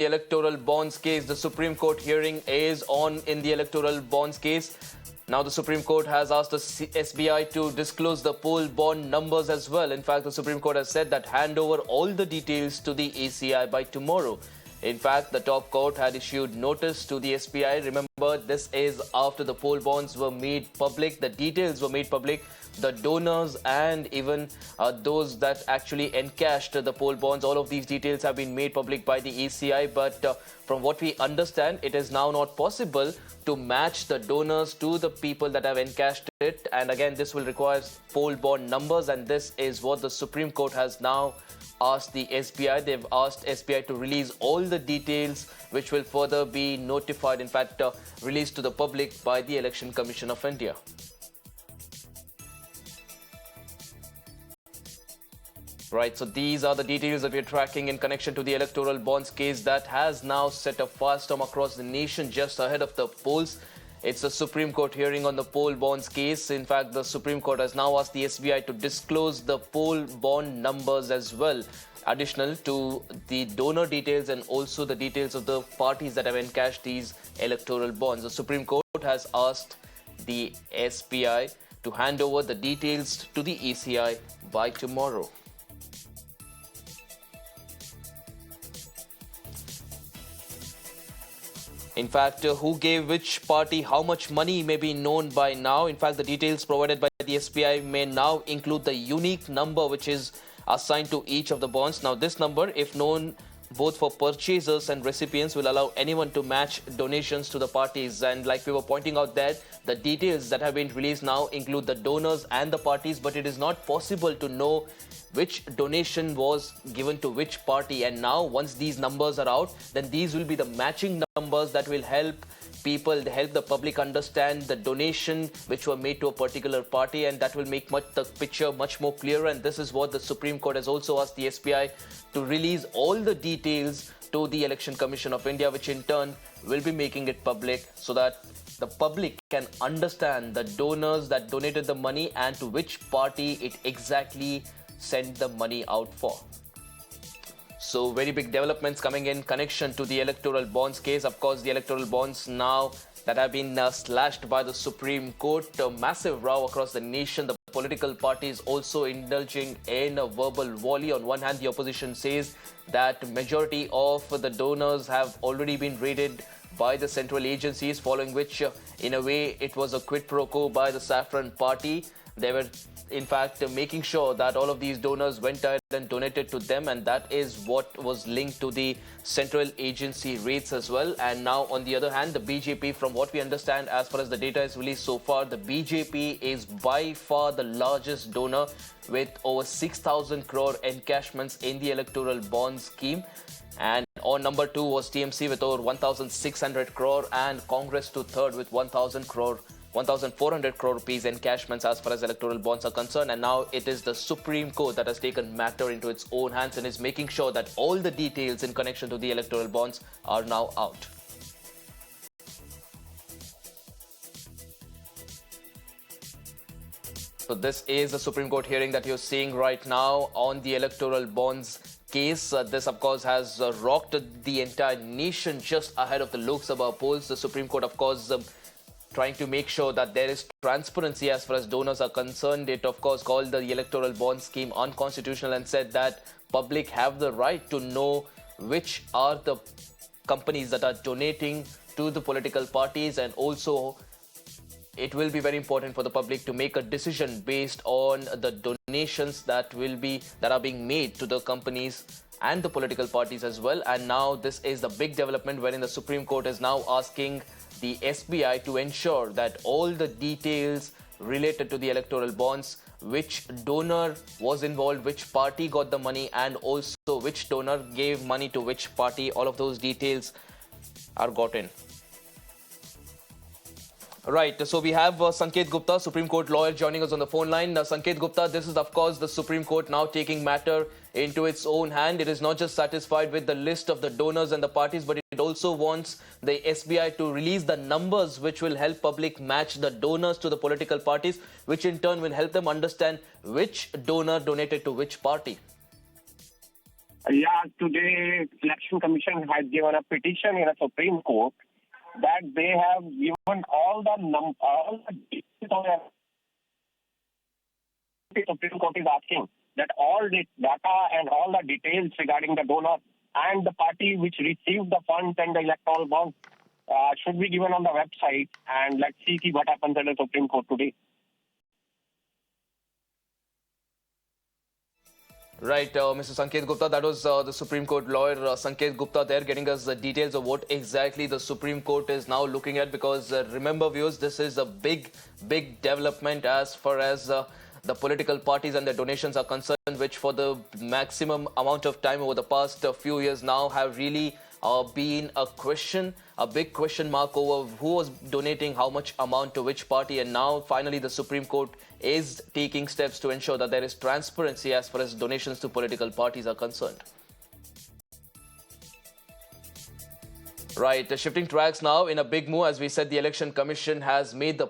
Electoral Bonds case. The Supreme Court hearing is on in the Electoral Bonds case. Now the Supreme Court has asked the SBI to disclose the poll bond numbers as well. In fact, the Supreme Court has said that hand over all the details to the ECI by tomorrow. In fact, the top court had issued notice to the SBI. Remember, this is after the poll bonds were made public, the details were made public. The donors and even those that actually encashed the poll bonds, all of these details have been made public by the ECI. But from what we understand, it is now not possible to match the donors to the people that have encashed it. And again, this will require poll bond numbers. And this is what the Supreme Court has now asked the SBI. They've asked SBI to release all the details, which will further be notified, in fact, released to the public by the Election Commission of India. Right, so these are the details that we're tracking in connection to the Electoral Bonds case that has now set a firestorm across the nation just ahead of the polls. It's a Supreme Court hearing on the poll bonds case. In fact, the Supreme Court has now asked the SBI to disclose the poll bond numbers as well, additional to the donor details and also the details of the parties that have encashed these electoral bonds. The Supreme Court has asked the SBI to hand over the details to the ECI by tomorrow. In fact, who gave which party how much money may be known by now. In fact, the details provided by the SBI may now include the unique number which is assigned to each of the bonds. Now, this number, if known both for purchasers and recipients, will allow anyone to match donations to the parties. And like we were pointing out there, the details that have been released now include the donors and the parties, but it is not possible to know which donation was given to which party. And now, once these numbers are out, then these will be the matching numbers that will help people, help the public understand the donation which were made to a particular party, and that will make the picture much more clearer. And this is what the Supreme Court has also asked the SBI to release all the details to the Election Commission of India, which in turn will be making it public so that the public can understand the donors that donated the money and to which party it exactly sent the money out for. So very big developments coming in connection to the electoral bonds case. Of course, the electoral bonds now that have been slashed by the Supreme Court, a massive row across the nation. The political parties also indulging in a verbal volley. On one hand, the opposition says that majority of the donors have already been raided by the central agencies, following which, in a way, it was a quid pro quo by the Saffron Party. They were, in fact, making sure that all of these donors went ahead and donated to them, and that is what was linked to the central agency raids as well. And now, on the other hand, the BJP, from what we understand, as far as the data is released so far, the BJP is by far the largest donor with over 6,000 crore encashments in the electoral bond scheme. And on number 2 was TMC with over 1,600 crore, and Congress to third with 1,400 crore rupees encashments as far as electoral bonds are concerned. And now it is the Supreme Court that has taken matter into its own hands and is making sure that all the details in connection to the electoral bonds are now out. So this is the Supreme Court hearing that you're seeing right now on the electoral bonds case. This, of course, has rocked the entire nation just ahead of the Lok Sabha polls. The Supreme Court, of course, trying to make sure that there is transparency as far as donors are concerned. It, of course, called the electoral bond scheme unconstitutional and said that public have the right to know which are the companies that are donating to the political parties, and also it will be very important for the public to make a decision based on the donations that are being made to the companies and the political parties as well. And now this is the big development wherein the Supreme Court is now asking the SBI to ensure that all the details related to the electoral bonds, which donor was involved, which party got the money, and also which donor gave money to which party, all of those details are gotten. Right, so we have Sanket Gupta, Supreme Court lawyer, joining us on the phone line. Sanket Gupta, this is, of course, the Supreme Court now taking matter into its own hand. It is not just satisfied with the list of the donors and the parties, but it also wants the SBI to release the numbers which will help public match the donors to the political parties, which in turn will help them understand which donor donated to which party. Yeah, today Election Commission has given a petition in a Supreme Court that they have given all the details of the Supreme Court is asking that all the data and all the details regarding the donor and the party which received the funds and the electoral bonds should be given on the website. And let's see what happens at the Supreme Court today. Right, Mr. Sanket Gupta, that was the Supreme Court lawyer Sanket Gupta there getting us the details of what exactly the Supreme Court is now looking at, because remember viewers, this is a big development as far as the political parties and their donations are concerned, which for the maximum amount of time over the past few years now have really been a big question mark over who was donating how much amount to which party. And now finally the Supreme Court is taking steps to ensure that there is transparency as far as donations to political parties are concerned. Right, shifting tracks now in a big move. As we said, the Election Commission has made the